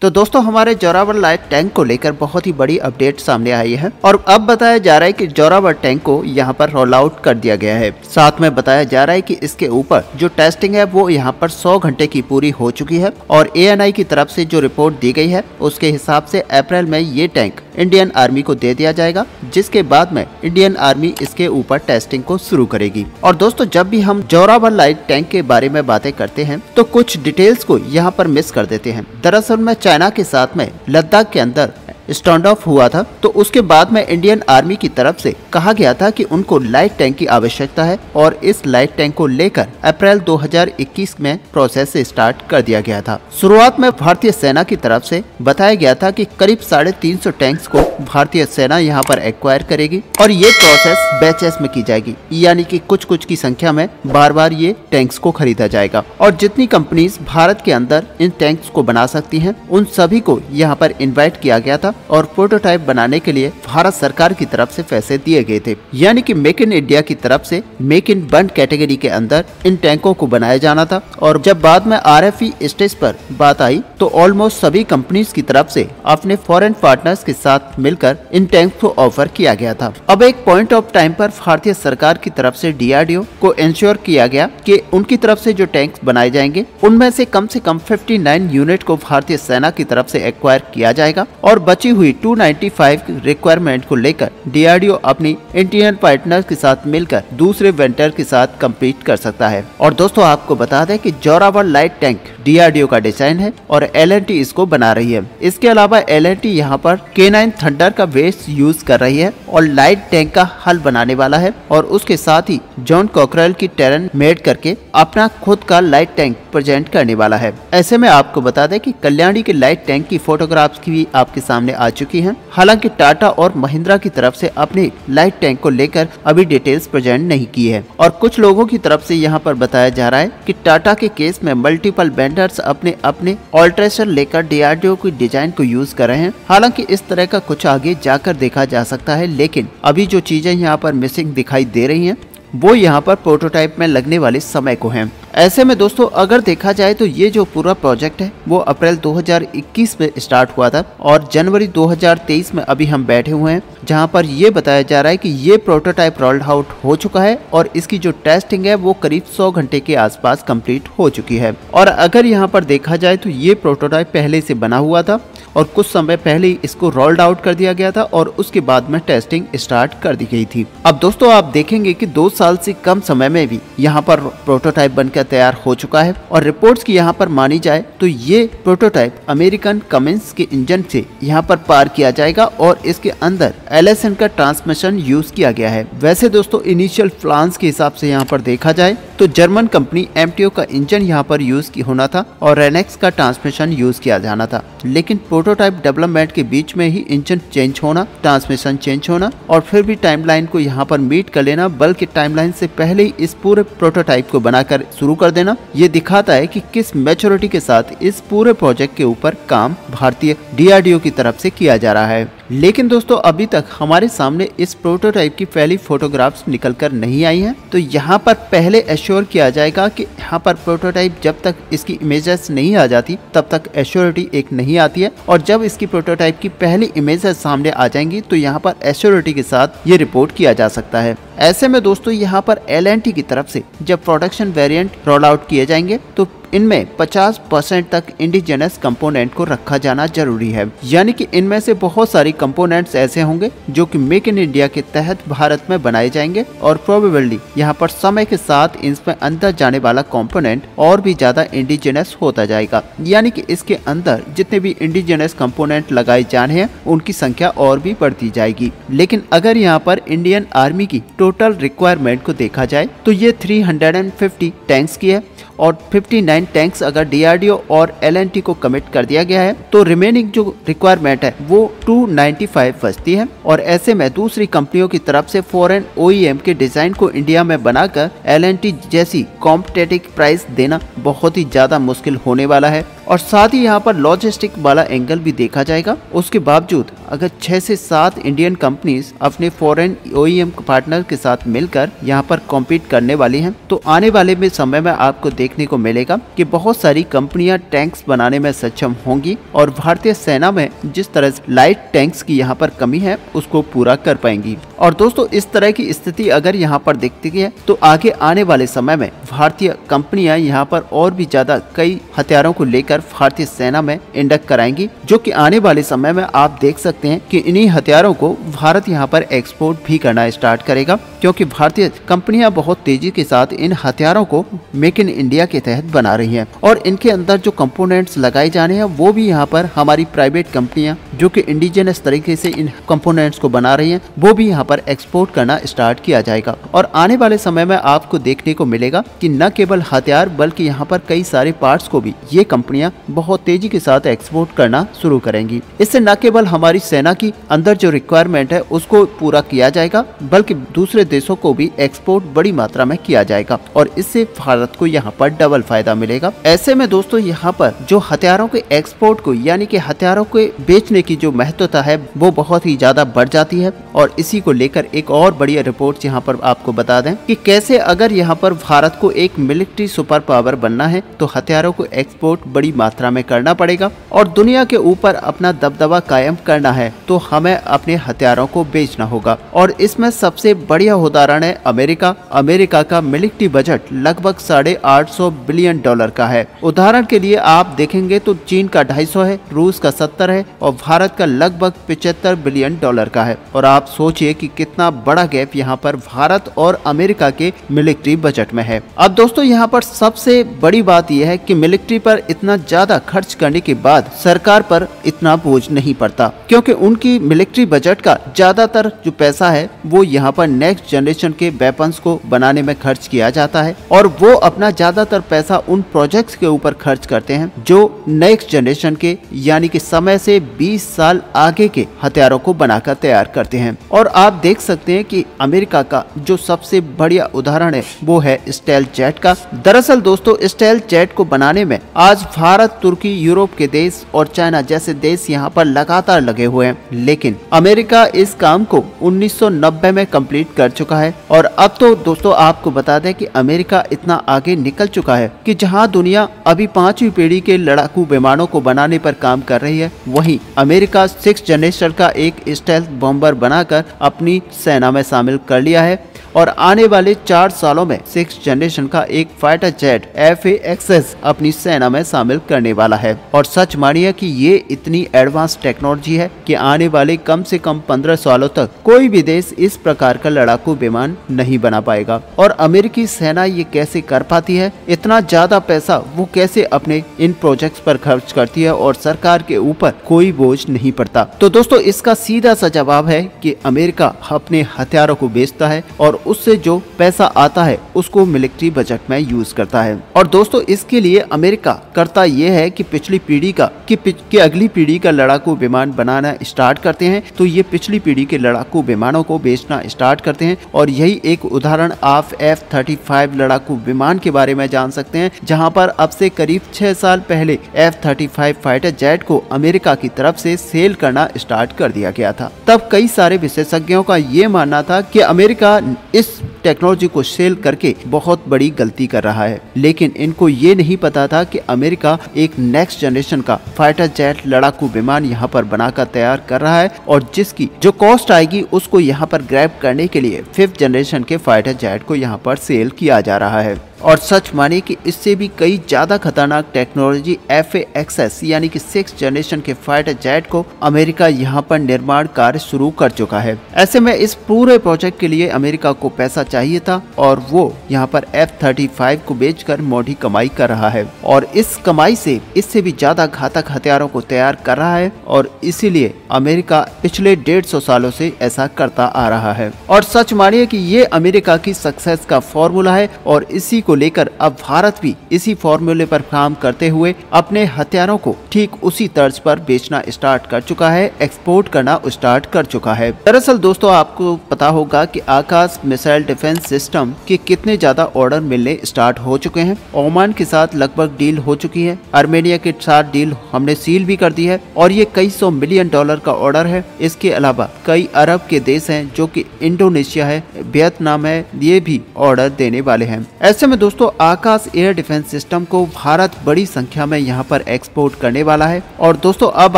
तो दोस्तों हमारे जोरावर लाइट टैंक को लेकर बहुत ही बड़ी अपडेट सामने आई है और अब बताया जा रहा है कि जोरावर टैंक को यहाँ पर रोल आउट कर दिया गया है। साथ में बताया जा रहा है कि इसके ऊपर जो टेस्टिंग है वो यहाँ पर 100 घंटे की पूरी हो चुकी है और ANI की तरफ से जो रिपोर्ट दी गई है उसके हिसाब से अप्रैल में ये टैंक इंडियन आर्मी को दे दिया जाएगा, जिसके बाद में इंडियन आर्मी इसके ऊपर टेस्टिंग को शुरू करेगी। और दोस्तों जब भी हम जोरावर लाइट टैंक के बारे में बातें करते हैं तो कुछ डिटेल्स को यहाँ पर मिस कर देते हैं। दरअसल में चाइना के साथ में लद्दाख के अंदर स्टैंड ऑफ हुआ था, तो उसके बाद में इंडियन आर्मी की तरफ से कहा गया था कि उनको लाइट टैंक की आवश्यकता है और इस लाइट टैंक को लेकर अप्रैल 2021 में प्रोसेस स्टार्ट कर दिया गया था। शुरुआत में भारतीय सेना की तरफ से बताया गया था कि करीब 350 टैंक्स को भारतीय सेना यहाँ पर एक्वायर करेगी और ये प्रोसेस बैचेस में की जाएगी, यानी कि कुछ की संख्या में बार बार ये टैंक्स को खरीदा जाएगा और जितनी कंपनीज भारत के अंदर इन टैंक्स को बना सकती हैं उन सभी को यहाँ पर इन्वाइट किया गया था और प्रोटोटाइप बनाने के लिए भारत सरकार की तरफ से पैसे दिए गए थे, यानी कि मेक इन इंडिया की तरफ से मेक इन बंद कैटेगरी के अंदर इन टैंकों को बनाया जाना था। और जब बाद में RFE स्टेज पर बात आई तो ऑलमोस्ट सभी कंपनीज की तरफ से अपने फॉरेन पार्टनर्स के साथ मिलकर इन टैंक को ऑफर किया गया था। अब एक पॉइंट ऑफ टाइम पर भारतीय सरकार की तरफ से DRDO को इंश्योर किया गया कि उनकी तरफ से जो टैंक्स बनाए जाएंगे उनमें से कम 59 यूनिट को भारतीय सेना की तरफ से एक्वायर किया जाएगा और बची हुई 295 रिक्वायरमेंट को लेकर DRDO अपनी इंडियन पार्टनर के साथ मिलकर दूसरे वेंडर के साथ कंपीट कर सकता है। और दोस्तों आपको बता दें कि जोरावर लाइट टैंक DRDO का डिजाइन है और L&T इसको बना रही है। इसके अलावा L&T यहाँ पर K9 थंडर का वेस्ट यूज कर रही है और लाइट टैंक का हल बनाने वाला है और उसके साथ ही जॉन कॉकरेल की टेरन मेड करके अपना खुद का लाइट टैंक प्रेजेंट करने वाला है। ऐसे में आपको बता दें कि कल्याणी के लाइट टैंक की फोटोग्राफ्स की भी आपके सामने आ चुकी हैं। हालांकि टाटा और महिंद्रा की तरफ से अपने लाइट टैंक को लेकर अभी डिटेल्स प्रेजेंट नहीं की है और कुछ लोगों की तरफ से यहाँ पर बताया जा रहा है कि टाटा के केस में मल्टीपल वेंडर्स अपने ऑल्ट्रेशन लेकर DRDO की डिजाइन को यूज कर रहे हैं। हालांकि इस तरह का कुछ आगे जाकर देखा जा सकता है, लेकिन अभी जो चीजें यहाँ पर मिसिंग दिखाई दे रही हैं वो यहाँ पर प्रोटोटाइप में लगने वाले समय को है। ऐसे में दोस्तों अगर देखा जाए तो ये जो पूरा प्रोजेक्ट है वो अप्रैल 2021 में स्टार्ट हुआ था और जनवरी 2023 में अभी हम बैठे हुए हैं, जहां पर ये बताया जा रहा है कि ये प्रोटोटाइप रोल्ड आउट हो चुका है और इसकी जो टेस्टिंग है वो करीब 100 घंटे के आसपास कंप्लीट हो चुकी है। और अगर यहाँ पर देखा जाए तो ये प्रोटोटाइप पहले से बना हुआ था और कुछ समय पहले ही इसको रोल्ड आउट कर दिया गया था और उसके बाद में टेस्टिंग स्टार्ट कर दी गई थी। अब दोस्तों आप देखेंगे कि 2 साल से कम समय में भी यहाँ पर प्रोटोटाइप बनकर तैयार हो चुका है और रिपोर्ट्स की यहाँ पर मानी जाए तो ये प्रोटोटाइप अमेरिकन कमिंस के इंजन से यहाँ पर पार किया जाएगा और इसके अंदर LSN का ट्रांसमिशन यूज किया गया है। वैसे दोस्तों इनिशियल प्लान्स के हिसाब से यहाँ पर देखा जाए तो जर्मन कंपनी MTO का इंजन यहाँ पर यूज होना था और रेनेक्स का ट्रांसमिशन यूज किया जाना था, लेकिन प्रोटोटाइप डेवलपमेंट के बीच में ही इंजन चेंज होना, ट्रांसमिशन चेंज होना और फिर भी टाइमलाइन को यहाँ पर मीट कर लेना, बल्कि टाइमलाइन से पहले ही इस पूरे प्रोटोटाइप को बनाकर शुरू कर देना, ये दिखाता है कि किस मैच्योरिटी के साथ इस पूरे प्रोजेक्ट के ऊपर काम भारतीय DRDO की तरफ से किया जा रहा है। लेकिन दोस्तों अभी तक हमारे सामने इस प्रोटोटाइप की पहली फोटोग्राफ्स निकलकर नहीं आई हैं, तो यहाँ पर पहले एश्योर किया जाएगा कि यहाँ पर प्रोटोटाइप जब तक इसकी इमेजेस नहीं आ जाती तब तक एश्योरिटी एक नहीं आती है और जब इसकी प्रोटोटाइप की पहली इमेजेस सामने आ जाएंगी तो यहाँ पर एश्योरिटी के साथ ये रिपोर्ट किया जा सकता है। ऐसे में दोस्तों यहाँ पर L&T की तरफ से जब प्रोडक्शन वेरिएंट रोल आउट किए जाएंगे तो इनमें 50% तक इंडिजिनस कंपोनेंट को रखा जाना जरूरी है, यानी कि इनमें से बहुत सारी कंपोनेंट्स ऐसे होंगे जो कि मेक इन इंडिया के तहत भारत में बनाए जाएंगे और प्रोबेबली यहाँ पर समय के साथ इसमें अंदर जाने वाला कंपोनेंट और भी ज्यादा इंडिजिनस होता जाएगा, यानी कि इसके अंदर जितने भी इंडिजिनस कंपोनेंट लगाए जाने हैं उनकी संख्या और भी बढ़ती जाएगी। लेकिन अगर यहाँ पर इंडियन आर्मी की टोटल रिक्वायरमेंट को देखा जाए तो ये 350 टैंक्स की है और 59 टैंक्स अगर DRDO और L&T को कमिट कर दिया गया है तो रिमेनिंग जो रिक्वायरमेंट है वो 295 बचती है। और ऐसे में दूसरी कंपनियों की तरफ से फॉरेन OEM के डिजाइन को इंडिया में बनाकर L&T जैसी कॉम्पिटिटिव प्राइस देना बहुत ही ज्यादा मुश्किल होने वाला है और साथ ही यहाँ पर लॉजिस्टिक वाला एंगल भी देखा जाएगा। उसके बावजूद अगर 6 से 7 इंडियन कंपनीज अपने फॉरेन OEM पार्टनर के साथ मिलकर यहाँ पर कॉम्पीट करने वाली हैं, तो आने वाले में समय में आपको देखने को मिलेगा कि बहुत सारी कंपनियां टैंक्स बनाने में सक्षम होंगी और भारतीय सेना में जिस तरह से लाइट टैंक्स की यहाँ पर कमी है उसको पूरा कर पाएंगी। और दोस्तों इस तरह की स्थिति अगर यहाँ पर दिखती है तो आगे आने वाले समय में भारतीय कंपनियां यहाँ पर और भी ज्यादा कई हथियारों को लेकर भारतीय सेना में इंडक्ट कराएंगी, जो कि आने वाले समय में आप देख सकते हैं कि इन्हीं हथियारों को भारत यहाँ पर एक्सपोर्ट भी करना स्टार्ट करेगा, क्योंकि भारतीय कंपनियां बहुत तेजी के साथ इन हथियारों को मेक इन इंडिया के तहत बना रही हैं और इनके अंदर जो कंपोनेंट्स लगाए जाने हैं वो भी यहाँ पर हमारी प्राइवेट कंपनियां जो कि इंडिजिनस तरीके से इन कंपोनेंट्स को बना रही हैं वो भी यहाँ पर एक्सपोर्ट करना स्टार्ट किया जाएगा। और आने वाले समय में आपको देखने को मिलेगा कि न केवल हथियार बल्कि यहाँ पर कई सारे पार्ट्स को भी ये कंपनियां बहुत तेजी के साथ एक्सपोर्ट करना शुरू करेंगी। इससे न केवल हमारी सेना की अंदर जो रिक्वायरमेंट है उसको पूरा किया जाएगा बल्कि दूसरे देशों को भी एक्सपोर्ट बड़ी मात्रा में किया जाएगा और इससे भारत को यहाँ पर डबल फायदा मिलेगा। ऐसे में दोस्तों यहाँ पर जो हथियारों के एक्सपोर्ट को यानी कि हथियारों के बेचने की जो महत्वता है वो बहुत ही ज्यादा बढ़ जाती है। और इसी को लेकर एक और बढ़िया रिपोर्ट यहाँ पर आपको बता दें कि कैसे अगर यहाँ पर भारत को एक मिलिट्री सुपर पावर बनना है तो हथियारों को एक्सपोर्ट बड़ी मात्रा में करना पड़ेगा और दुनिया के ऊपर अपना दबदबा कायम करना है तो हमें अपने हथियारों को बेचना होगा। और इसमें सबसे बढ़िया उदाहरण है अमेरिका का मिलिट्री बजट लगभग $850 बिलियन का है। उदाहरण के लिए आप देखेंगे तो चीन का 250 है, रूस का 70 है और भारत का लगभग $75 बिलियन का है। और आप सोचिए कि कितना बड़ा गैप यहाँ पर भारत और अमेरिका के मिलिट्री बजट में है। अब दोस्तों यहाँ पर सबसे बड़ी बात यह है कि मिलिट्री पर इतना ज्यादा खर्च करने के बाद सरकार पर इतना बोझ नहीं पड़ता, क्योंकि उनकी मिलिट्री बजट का ज्यादातर जो पैसा है वो यहाँ पर नेक्स्ट जनरेशन के वेपन्स को बनाने में खर्च किया जाता है और वो अपना ज्यादातर पैसा उन प्रोजेक्ट्स के ऊपर खर्च करते हैं जो नेक्स्ट जनरेशन के यानी कि समय से 20 साल आगे के हथियारों को बनाकर तैयार करते हैं। और आप देख सकते हैं कि अमेरिका का जो सबसे बढ़िया उदाहरण है वो है स्टेल्थ जेट का। दरअसल दोस्तों स्टेल्थ जेट को बनाने में आज भारत, तुर्की, यूरोप के देश और चाइना जैसे देश यहाँ पर लगातार लगे हुए हैं, लेकिन अमेरिका इस काम को 1990 में कंप्लीट कर चुका है। और अब तो दोस्तों आपको बता दें कि अमेरिका इतना आगे निकल चुका है कि जहां दुनिया अभी 5वीं पीढ़ी के लड़ाकू विमानों को बनाने पर काम कर रही है, वहीं अमेरिका 6th जनरेशन का एक स्टेल्थ बॉम्बर बनाकर अपनी सेना में शामिल कर लिया है और आने वाले 4 सालों में 6th जनरेशन का एक फाइटर जेट F/A-XX अपनी सेना में शामिल करने वाला है। और सच मानिए कि ये इतनी एडवांस टेक्नोलॉजी है कि आने वाले कम से कम 15 सालों तक कोई भी देश इस प्रकार का लड़ाकू विमान नहीं बना पाएगा। और अमेरिकी सेना ये कैसे कर पाती है, इतना ज्यादा पैसा वो कैसे अपने इन प्रोजेक्ट्स पर खर्च करती है और सरकार के ऊपर कोई बोझ नहीं पड़ता। तो दोस्तों इसका सीधा सा जवाब है कि अमेरिका अपने हथियारों को बेचता है और उससे जो पैसा आता है उसको मिलिट्री बजट में यूज करता है। और दोस्तों इसके लिए अमेरिका करता ये है कि पिछली पीढ़ी का कि अगली पीढ़ी का लड़ाकू विमान बनाना स्टार्ट करते हैं तो ये पिछली पीढ़ी के लड़ाकू विमानों को बेचना स्टार्ट करते हैं। और यही एक उदाहरण आप F-35 लड़ाकू विमान के बारे में जान सकते हैं, जहां पर अब से करीब 6 साल पहले F-35 फाइटर जेट को अमेरिका की तरफ से सेल करना स्टार्ट कर दिया गया था। तब कई सारे विशेषज्ञों का ये मानना था कि अमेरिका इस टेक्नोलॉजी को सेल करके बहुत बड़ी गलती कर रहा है, लेकिन इनको ये नहीं पता था कि अमेरिका एक नेक्स्ट जनरेशन का फाइटर जेट लड़ाकू विमान यहाँ पर बनाकर तैयार कर रहा है और जिसकी जो कॉस्ट आएगी उसको यहाँ पर ग्रैब करने के लिए 5th जनरेशन के फाइटर जेट को यहाँ पर सेल किया जा रहा है। और सच मानिए कि इससे भी कई ज्यादा खतरनाक टेक्नोलॉजी F/A-XX यानी कि 6th जनरेशन के फाइटर जेट को अमेरिका यहाँ पर निर्माण कार्य शुरू कर चुका है। ऐसे में इस पूरे प्रोजेक्ट के लिए अमेरिका को पैसा चाहिए था और वो यहाँ पर F-35 को बेचकर मोटी कमाई कर रहा है और इस कमाई से इससे भी ज्यादा घातक हथियारों को तैयार कर रहा है और इसीलिए अमेरिका पिछले 150 सालों से ऐसा करता आ रहा है। और सच मानिए कि ये अमेरिका की सक्सेस का फॉर्मूला है और इसी को लेकर अब भारत भी इसी फॉर्मूले पर काम करते हुए अपने हथियारों को ठीक उसी तर्ज पर बेचना स्टार्ट कर चुका है, एक्सपोर्ट करना स्टार्ट कर चुका है। दरअसल दोस्तों आपको पता होगा कि आकाश मिसाइल डिफेंस सिस्टम के कितने ज्यादा ऑर्डर मिलने स्टार्ट हो चुके हैं। ओमान के साथ लगभग डील हो चुकी है, आर्मेनिया के साथ डील हमने सील भी कर दी है और ये कई $100 मिलियन का ऑर्डर है। इसके अलावा कई अरब के देश हैं जो कि इंडोनेशिया है, वियतनाम है, ये भी ऑर्डर देने वाले हैं। ऐसे में दोस्तों आकाश एयर डिफेंस सिस्टम को भारत बड़ी संख्या में यहाँ पर एक्सपोर्ट करने वाला है। और दोस्तों अब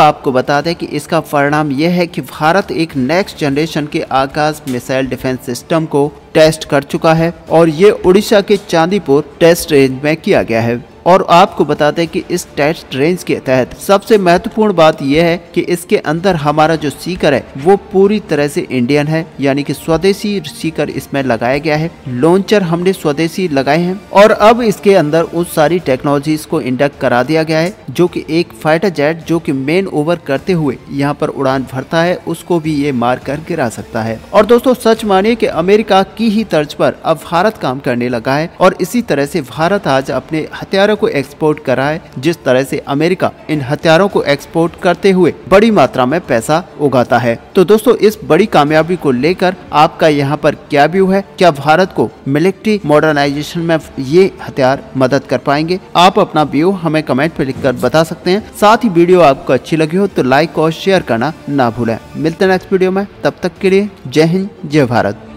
आपको बता दें कि इसका परिणाम यह है कि भारत एक नेक्स्ट जनरेशन के आकाश मिसाइल डिफेंस सिस्टम को टेस्ट कर चुका है और ये उड़ीसा के चांदीपुर टेस्ट रेंज में किया गया है। और आपको बता दें कि इस टेस्ट रेंज के तहत सबसे महत्वपूर्ण बात यह है कि इसके अंदर हमारा जो सीकर है वो पूरी तरह से इंडियन है, यानी कि स्वदेशी सीकर इसमें लगाया गया है। लॉन्चर हमने स्वदेशी लगाए हैं और अब इसके अंदर उस सारी टेक्नोलॉजीज को इंडक्ट करा दिया गया है जो कि एक फाइटर जेट जो कि मेन ओवर करते हुए यहाँ पर उड़ान भरता है उसको भी ये मार कर गिरा सकता है। और दोस्तों सच मानिए कि अमेरिका की ही तर्ज पर अब भारत काम करने लगा है और इसी तरह से भारत आज अपने हथियार को एक्सपोर्ट करा है, जिस तरह से अमेरिका इन हथियारों को एक्सपोर्ट करते हुए बड़ी मात्रा में पैसा उगाता है। तो दोस्तों इस बड़ी कामयाबी को लेकर आपका यहाँ पर क्या व्यू है? क्या भारत को मिलिट्री मॉडर्नाइजेशन में ये हथियार मदद कर पाएंगे? आप अपना व्यू हमें कमेंट में लिखकर बता सकते हैं। साथ ही वीडियो आपको अच्छी लगी हो तो लाइक और शेयर करना ना भूलें। मिलते हैं नेक्स्ट वीडियो में, तब तक के लिए जय हिंद जय भारत।